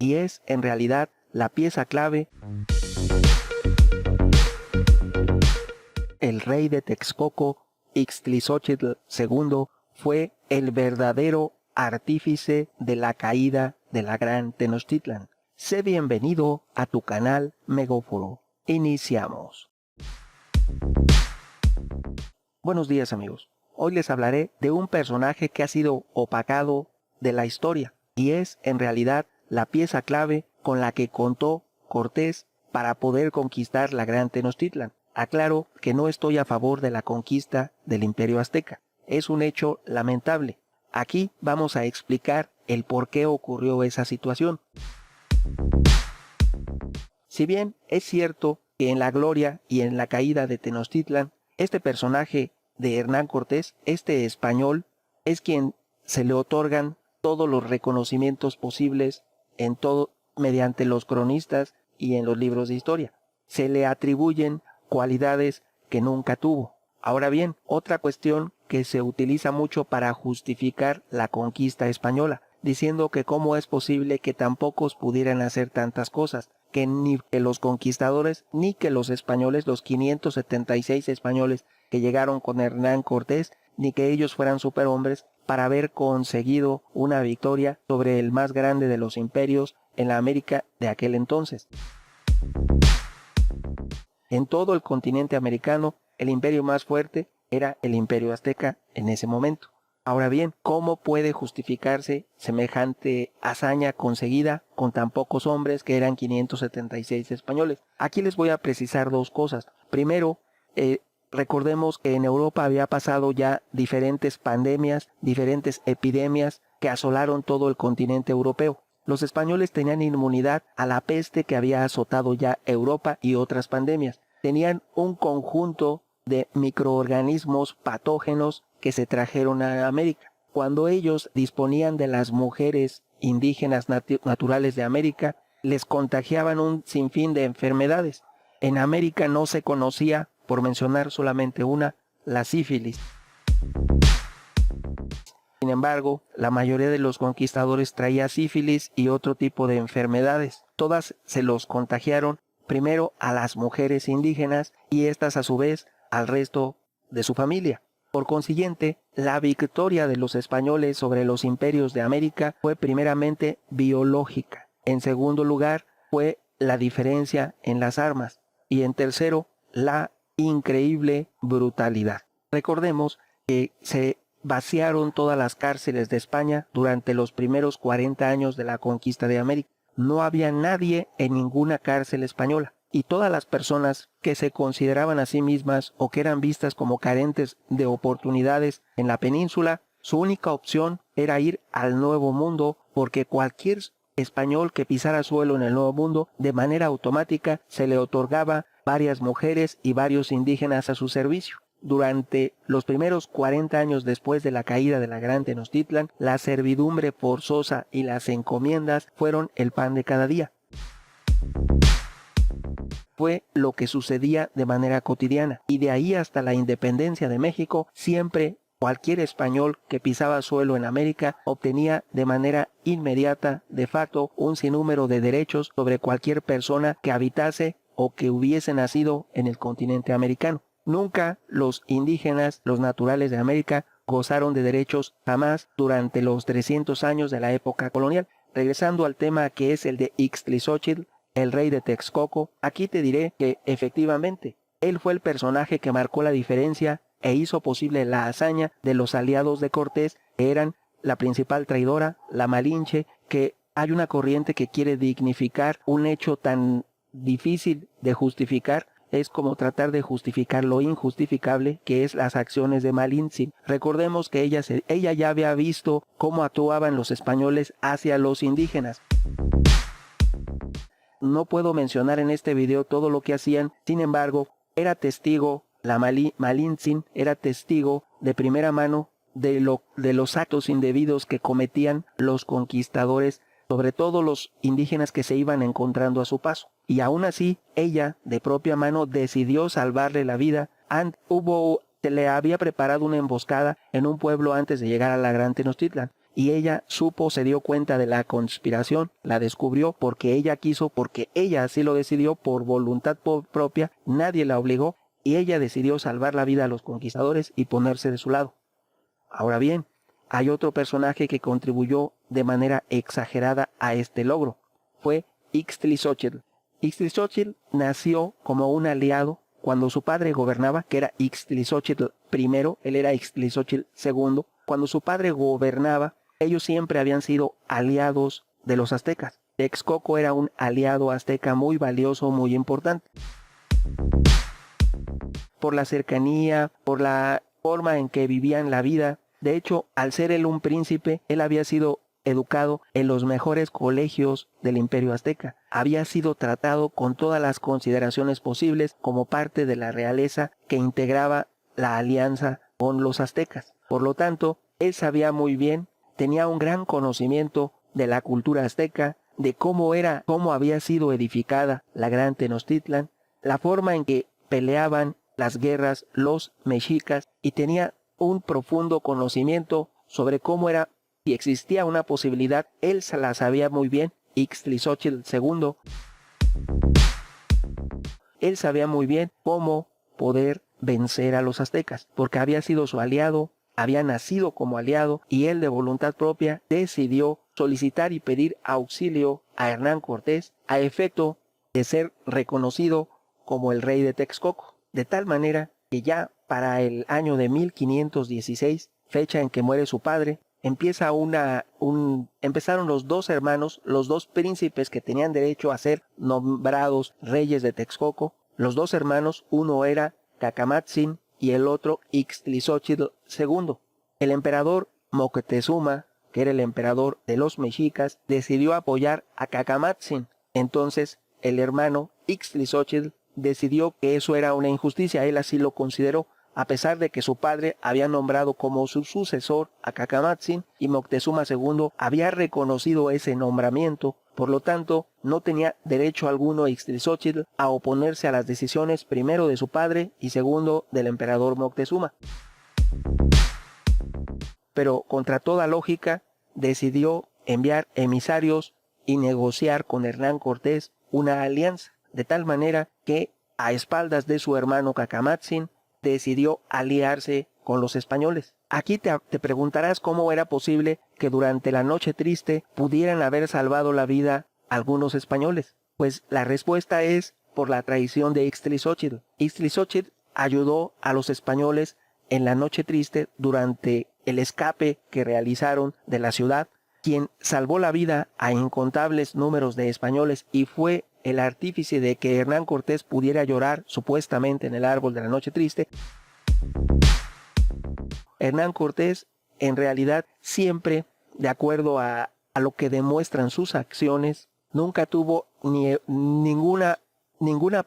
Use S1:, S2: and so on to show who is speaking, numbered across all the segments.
S1: y es en realidad la pieza clave. El rey de Texcoco, Ixtlilxóchitl II, fue el verdadero artífice de la caída de la Gran Tenochtitlan. Sé bienvenido a tu canal Megóforo. Iniciamos. Buenos días, amigos. Hoy les hablaré de un personaje que ha sido opacado de la historia y es en realidad la pieza clave con la que contó Cortés para poder conquistar la Gran Tenochtitlan. Aclaro que no estoy a favor de la conquista del Imperio Azteca. Es un hecho lamentable. Aquí vamos a explicar el por qué ocurrió esa situación. Si bien es cierto que en la gloria y en la caída de Tenochtitlan, este personaje de Hernán Cortés, este español, es quien se le otorgan todos los reconocimientos posibles en todo, mediante los cronistas y en los libros de historia. Se le atribuyen cualidades que nunca tuvo. Ahora bien, otra cuestión que se utiliza mucho para justificar la conquista española, diciendo que cómo es posible que tan pocos pudieran hacer tantas cosas, que ni que los conquistadores ni que los españoles, los 576 españoles que llegaron con Hernán Cortés, ni que ellos fueran superhombres para haber conseguido una victoria sobre el más grande de los imperios en la América de aquel entonces. En todo el continente americano, el imperio más fuerte era el Imperio Azteca en ese momento. Ahora bien, ¿cómo puede justificarse semejante hazaña conseguida con tan pocos hombres que eran 576 españoles? Aquí les voy a precisar dos cosas. Primero, recordemos que en Europa había pasado ya diferentes pandemias, diferentes epidemias que asolaron todo el continente europeo. Los españoles tenían inmunidad a la peste que había azotado ya Europa y otras pandemias. Tenían un conjunto de microorganismos patógenos que se trajeron a América. Cuando ellos disponían de las mujeres indígenas naturales de América, les contagiaban un sinfín de enfermedades. En América no se conocía, por mencionar solamente una, la sífilis. Sin embargo, la mayoría de los conquistadores traía sífilis y otro tipo de enfermedades. Todas se los contagiaron primero a las mujeres indígenas y estas a su vez al resto de su familia. Por consiguiente, la victoria de los españoles sobre los imperios de América fue primeramente biológica. En segundo lugar, fue la diferencia en las armas. Y en tercero, la increíble brutalidad. Recordemos que se vaciaron todas las cárceles de España durante los primeros 40 años de la conquista de América. No había nadie en ninguna cárcel española. Y todas las personas que se consideraban a sí mismas o que eran vistas como carentes de oportunidades en la península, su única opción era ir al Nuevo Mundo, porque cualquier español que pisara suelo en el Nuevo Mundo, de manera automática se le otorgaba varias mujeres y varios indígenas a su servicio. Durante los primeros 40 años después de la caída de la Gran Tenochtitlan, la servidumbre forzosa y las encomiendas fueron el pan de cada día. Fue lo que sucedía de manera cotidiana, y de ahí hasta la independencia de México, siempre cualquier español que pisaba suelo en América obtenía de manera inmediata, de facto, un sinnúmero de derechos sobre cualquier persona que habitase o que hubiese nacido en el continente americano. Nunca los indígenas, los naturales de América, gozaron de derechos jamás durante los 300 años de la época colonial. Regresando al tema que es el de Ixtlilxóchitl, el rey de Texcoco, aquí te diré que efectivamente él fue el personaje que marcó la diferencia e hizo posible la hazaña de los aliados de Cortés, que eran la principal traidora, la Malinche, que hay una corriente que quiere dignificar un hecho tan difícil de justificar. Es como tratar de justificar lo injustificable, que es las acciones de Malintzin. Recordemos que ella ya había visto cómo actuaban los españoles hacia los indígenas. No puedo mencionar en este video todo lo que hacían, sin embargo, era testigo, la Malintzin era testigo de primera mano de los actos indebidos que cometían los conquistadores, sobre todo los indígenas que se iban encontrando a su paso. Y aún así, ella, de propia mano, decidió salvarle la vida. Se le había preparado una emboscada en un pueblo antes de llegar a la Gran Tenochtitlan. y ella supo, se dio cuenta de la conspiración, la descubrió porque ella quiso, porque ella así lo decidió por voluntad propia, nadie la obligó, y ella decidió salvar la vida a los conquistadores y ponerse de su lado. Ahora bien, hay otro personaje que contribuyó de manera exagerada a este logro. Fue Ixtlilxóchitl. Ixtlilxóchitl nació como un aliado cuando su padre gobernaba, que era Ixtlilxóchitl I, él era Ixtlilxóchitl II. Cuando su padre gobernaba, ellos siempre habían sido aliados de los aztecas. Texcoco era un aliado azteca muy valioso, muy importante. Por la cercanía, por la forma en que vivían la vida. De hecho, al ser él un príncipe, él había sido educado en los mejores colegios del Imperio Azteca. Había sido tratado con todas las consideraciones posibles como parte de la realeza que integraba la alianza con los aztecas. Por lo tanto, él sabía muy bien, tenía un gran conocimiento de la cultura azteca, de cómo había sido edificada la Gran Tenochtitlan, la forma en que peleaban las guerras los mexicas, y tenía un profundo conocimiento sobre cómo era, si existía una posibilidad, él se la sabía muy bien. Ixtlilxóchitl II, él sabía muy bien cómo poder vencer a los aztecas, porque había sido su aliado, había nacido como aliado, y él de voluntad propia decidió solicitar y pedir auxilio a Hernán Cortés a efecto de ser reconocido como el rey de Texcoco, de tal manera que ya para el año de 1516, fecha en que muere su padre, empezaron los dos hermanos, los dos príncipes que tenían derecho a ser nombrados reyes de Texcoco. Los dos hermanos, uno era Cacamatzin y el otro Ixtlilxóchitl II. El emperador Moctezuma, que era el emperador de los mexicas, decidió apoyar a Cacamatzin. Entonces el hermano Ixtlilxóchitl decidió que eso era una injusticia, él así lo consideró, a pesar de que su padre había nombrado como su sucesor a Cacamatzin y Moctezuma II había reconocido ese nombramiento. Por lo tanto, no tenía derecho alguno Ixtlilxóchitl a oponerse a las decisiones primero de su padre y segundo del emperador Moctezuma. Pero contra toda lógica, decidió enviar emisarios y negociar con Hernán Cortés una alianza, de tal manera que, a espaldas de su hermano Cacamatzin, decidió aliarse con los españoles. Aquí te preguntarás cómo era posible que durante la Noche Triste pudieran haber salvado la vida algunos españoles. Pues la respuesta es por la traición de Ixtlilxóchitl. Ixtlilxóchitl ayudó a los españoles en la Noche Triste durante el escape que realizaron de la ciudad, quien salvó la vida a incontables números de españoles y fue el artífice de que Hernán Cortés pudiera llorar supuestamente en el árbol de la Noche Triste. Hernán Cortés, en realidad, siempre, de acuerdo a lo que demuestran sus acciones, nunca tuvo ninguna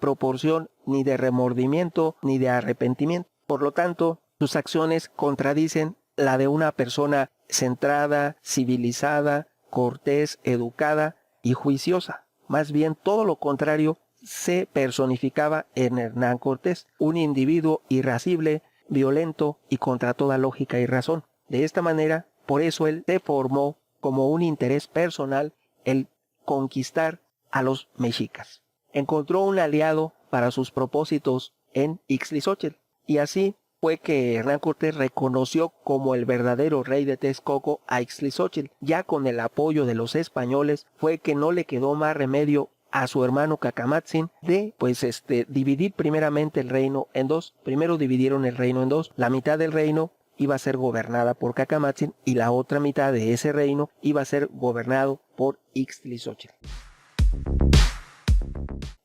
S1: proporción ni de remordimiento ni de arrepentimiento. Por lo tanto, sus acciones contradicen la de una persona centrada, civilizada, cortés, educada y juiciosa. Más bien todo lo contrario se personificaba en Hernán Cortés, un individuo irascible, violento y contra toda lógica y razón. De esta manera, por eso él se formó como un interés personal el conquistar a los mexicas. Encontró un aliado para sus propósitos en Ixtlilxóchitl, y así fue que Hernán Cortés reconoció como el verdadero rey de Texcoco a Ixtlilxóchitl. Ya con el apoyo de los españoles fue que no le quedó más remedio a su hermano Cacamatzin de dividir primeramente el reino en dos. Primero dividieron el reino en dos. La mitad del reino iba a ser gobernada por Cacamatzin y la otra mitad de ese reino iba a ser gobernado por Ixtlilxóchitl.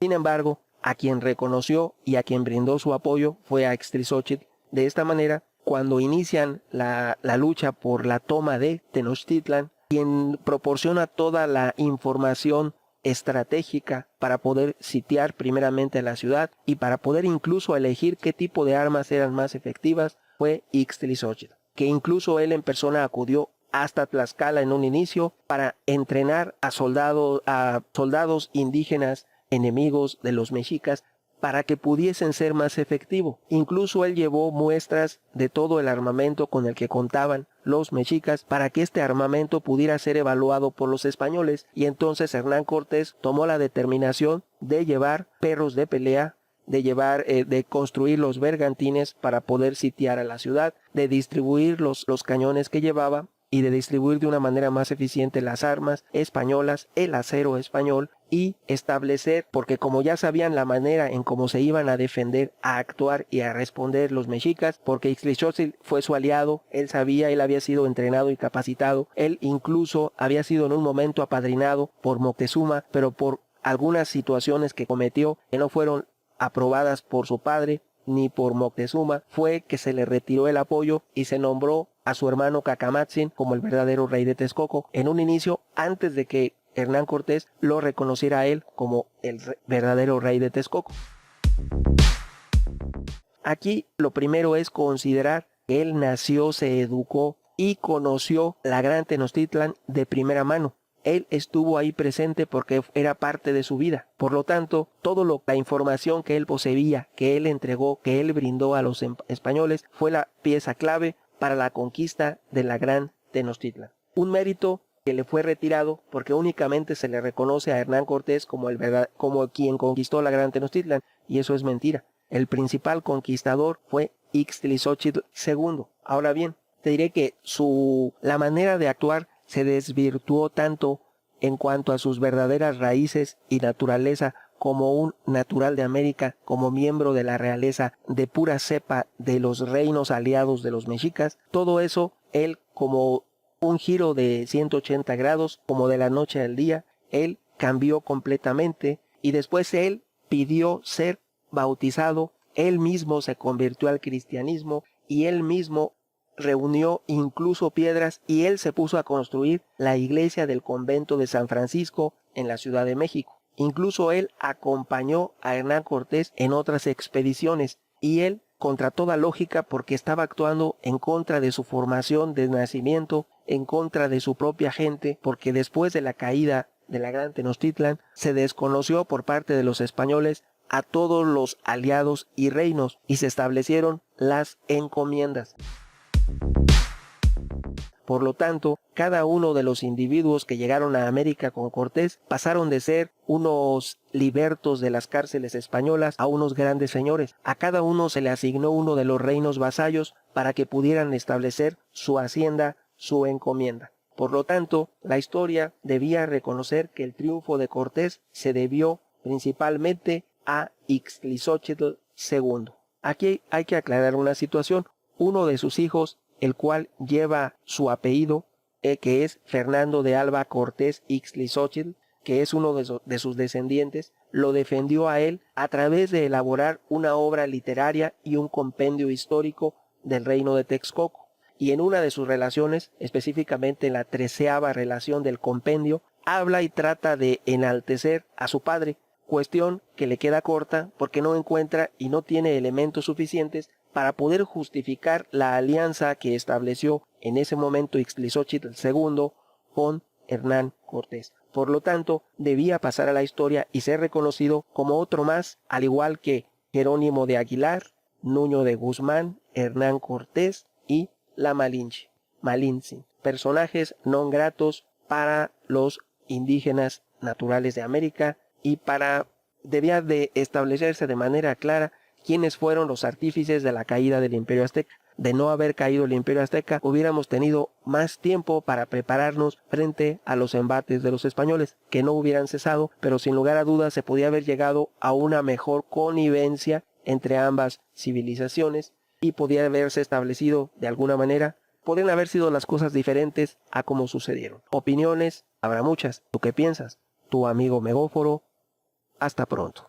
S1: Sin embargo, a quien reconoció y a quien brindó su apoyo fue a Ixtlilxóchitl. De esta manera, cuando inician la lucha por la toma de Tenochtitlan, quien proporciona toda la información estratégica para poder sitiar primeramente la ciudad y para poder incluso elegir qué tipo de armas eran más efectivas, fue Ixtlilxóchitl, que incluso él en persona acudió hasta Tlaxcala en un inicio para entrenar a soldados indígenas enemigos de los mexicas para que pudiesen ser más efectivos. Incluso él llevó muestras de todo el armamento con el que contaban los mexicas para que este armamento pudiera ser evaluado por los españoles, y entonces Hernán Cortés tomó la determinación de llevar perros de pelea, de construir los bergantines para poder sitiar a la ciudad, de distribuir los cañones que llevaba y de distribuir de una manera más eficiente las armas españolas, el acero español, y establecer, porque como ya sabían la manera en cómo se iban a defender, a actuar y a responder los mexicas, porque Ixtlilxóchitl fue su aliado, él sabía, él había sido entrenado y capacitado, él incluso había sido en un momento apadrinado por Moctezuma, pero por algunas situaciones que cometió que no fueron aprobadas por su padre ni por Moctezuma, fue que se le retiró el apoyo y se nombró a su hermano Cacamatzin como el verdadero rey de Texcoco, en un inicio antes de que Hernán Cortés lo reconociera a él como el verdadero rey de Texcoco. Aquí lo primero es considerar que él nació, se educó y conoció la Gran Tenochtitlan de primera mano. Él estuvo ahí presente porque era parte de su vida. Por lo tanto, la información que él poseía, que él entregó, que él brindó a los españoles, fue la pieza clave para la conquista de la Gran Tenochtitlan. Un mérito que le fue retirado porque únicamente se le reconoce a Hernán Cortés como quien conquistó la Gran Tenochtitlan, y eso es mentira. El principal conquistador fue Ixtlilxóchitl II. Ahora bien, te diré que la manera de actuar se desvirtuó tanto en cuanto a sus verdaderas raíces y naturaleza, como un natural de América, como miembro de la realeza de pura cepa de los reinos aliados de los mexicas. Todo eso, él, como un giro de 180 grados, como de la noche al día, él cambió completamente, y después él pidió ser bautizado, él mismo se convirtió al cristianismo y él mismo reunió incluso piedras, y él se puso a construir la iglesia del convento de San Francisco en la Ciudad de México. Incluso él acompañó a Hernán Cortés en otras expediciones, y él, contra toda lógica, porque estaba actuando en contra de su formación de nacimiento, en contra de su propia gente, porque después de la caída de la Gran Tenochtitlan se desconoció por parte de los españoles a todos los aliados y reinos, y se establecieron las encomiendas. Por lo tanto, cada uno de los individuos que llegaron a América con Cortés pasaron de ser unos libertos de las cárceles españolas a unos grandes señores. A cada uno se le asignó uno de los reinos vasallos para que pudieran establecer su hacienda, su encomienda. Por lo tanto, la historia debía reconocer que el triunfo de Cortés se debió principalmente a Ixtlilxóchitl II. Aquí hay que aclarar una situación. Uno de sus hijos, el cual lleva su apellido, que es Fernando de Alba Cortés Ixtlilxóchitl, que es uno de sus descendientes, lo defendió a él a través de elaborar una obra literaria y un compendio histórico del reino de Texcoco. Y en una de sus relaciones, específicamente en la 13ª relación del compendio, habla y trata de enaltecer a su padre, cuestión que le queda corta porque no encuentra y no tiene elementos suficientes para poder justificar la alianza que estableció en ese momento Ixtlilxóchitl II con Hernán Cortés. Por lo tanto, debía pasar a la historia y ser reconocido como otro más, al igual que Jerónimo de Aguilar, Nuño de Guzmán, Hernán Cortés y la Malinche, personajes non gratos para los indígenas naturales de América, y debía de establecerse de manera clara quiénes fueron los artífices de la caída del Imperio Azteca. De no haber caído el Imperio Azteca, hubiéramos tenido más tiempo para prepararnos frente a los embates de los españoles, que no hubieran cesado, pero sin lugar a dudas se podía haber llegado a una mejor connivencia entre ambas civilizaciones, y podía haberse establecido de alguna manera, podrían haber sido las cosas diferentes a como sucedieron. Opiniones habrá muchas. ¿Tú qué piensas? Tu amigo Megóforo. Hasta pronto.